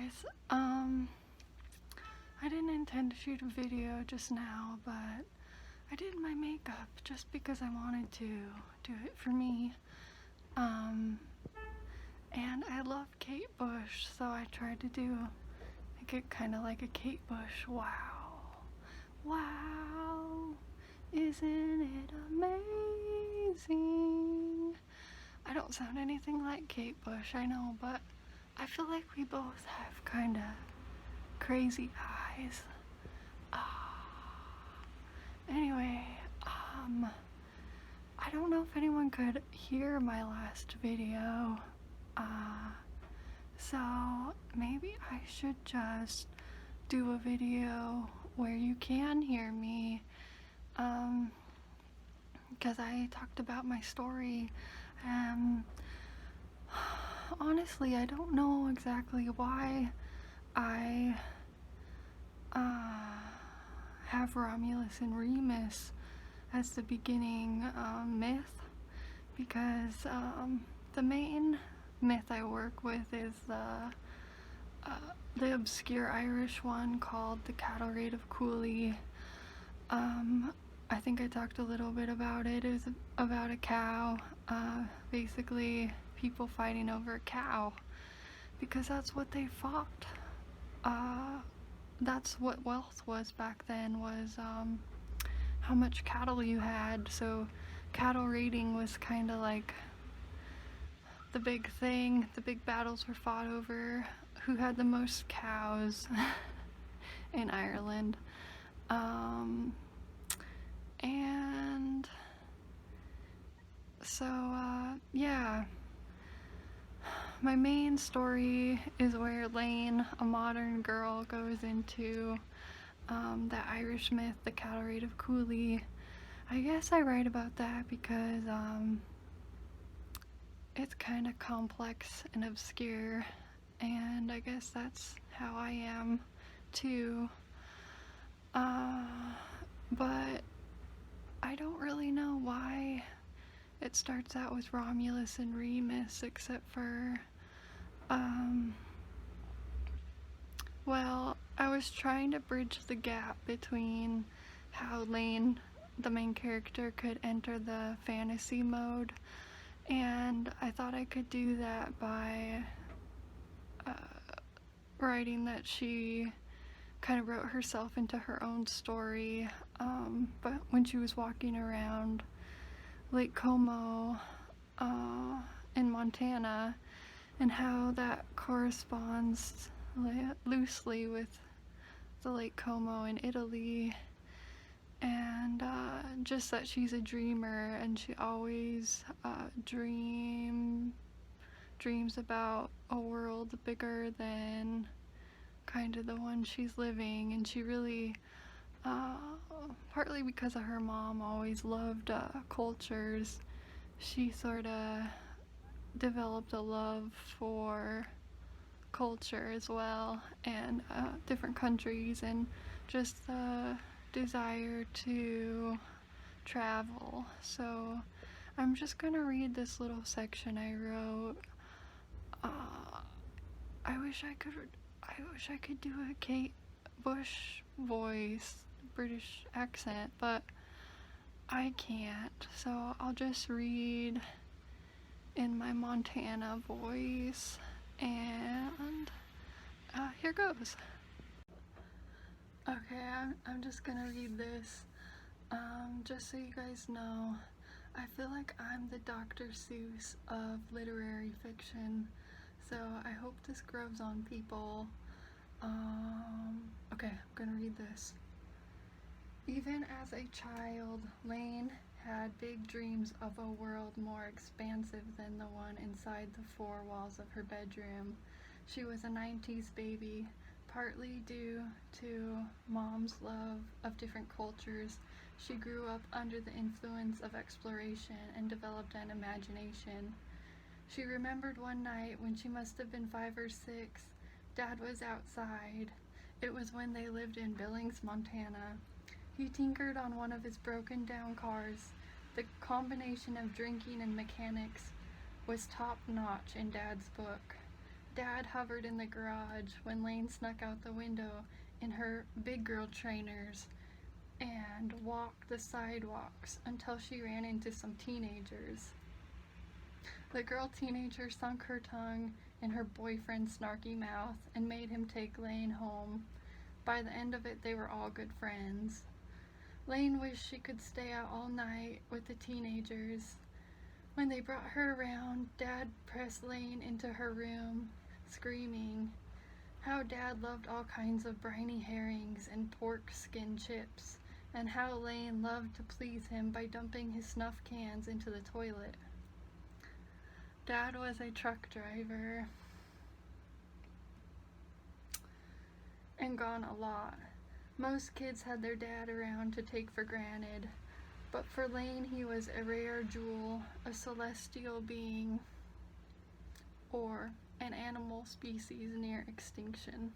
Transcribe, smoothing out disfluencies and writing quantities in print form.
guys. I didn't intend to shoot a video just now, but I did my makeup just because I wanted to do it for me. And I love Kate Bush, so I tried to make it kind of like a Kate Bush. Wow. Wow. Isn't it amazing? I don't sound anything like Kate Bush, I know, but I feel like we both have kind of crazy eyes. Anyway, I don't know if anyone could hear my last video, so maybe I should just do a video where you can hear me, because I talked about my story. Honestly, I don't know exactly why I have Romulus and Remus as the beginning myth, because the main myth I work with is the obscure Irish one called the Cattle Raid of Cooley. I think I talked a little bit about it. It was about a cow, basically people fighting over a cow, because that's what they fought. That's what wealth was back then, was how much cattle you had. So cattle raiding was kind of like the big thing. The big battles were fought over who had the most cows in Ireland. And so yeah, my main story is where Laine, a modern girl, goes into the Irish myth, the Cattle Raid of Cooley. I guess I write about that because it's kind of complex and obscure, and I guess that's how I am too. But I don't really know why it starts out with Romulus and Remus, except for well, I was trying to bridge the gap between how Laine, the main character, could enter the fantasy mode, and I thought I could do that by writing that she kind of wrote herself into her own story, but when she was walking around Lake Como in Montana, and how that corresponds loosely with the Lake Como in Italy, and just that she's a dreamer, and she always dreams about a world bigger than kind of the one she's living. And she really, partly because of her mom always loved cultures, she sort of developed a love for culture as well, and different countries, and just the desire to travel. So I'm just gonna read this little section I wrote. I wish I could do a Kate Bush voice, British accent, but I can't. So I'll just read in my Montana voice, and here goes. Okay, I'm just gonna read this. Just so you guys know, I feel like I'm the Dr. Seuss of literary fiction, so I hope this grows on people. Okay, I'm gonna read this. Even as a child, Laine had big dreams of a world more expansive than the one inside the four walls of her bedroom. She was a 90s baby, partly due to mom's love of different cultures. She grew up under the influence of exploration and developed an imagination. She remembered one night when she must have been 5 or 6. Dad was outside. It was when they lived in Billings, Montana. He tinkered on one of his broken down cars. The combination of drinking and mechanics was top notch in Dad's book. Dad hovered in the garage when Laine snuck out the window in her big girl trainers and walked the sidewalks until she ran into some teenagers. The girl teenager sunk her tongue in her boyfriend's snarky mouth and made him take Laine home. By the end of it, they were all good friends. Laine wished she could stay out all night with the teenagers. When they brought her around, Dad pressed Laine into her room, screaming how Dad loved all kinds of briny herrings and pork skin chips, and how Laine loved to please him by dumping his snuff cans into the toilet. Dad was a truck driver and gone a lot. Most kids had their dad around to take for granted, but for Laine he was a rare jewel, a celestial being, or an animal species near extinction.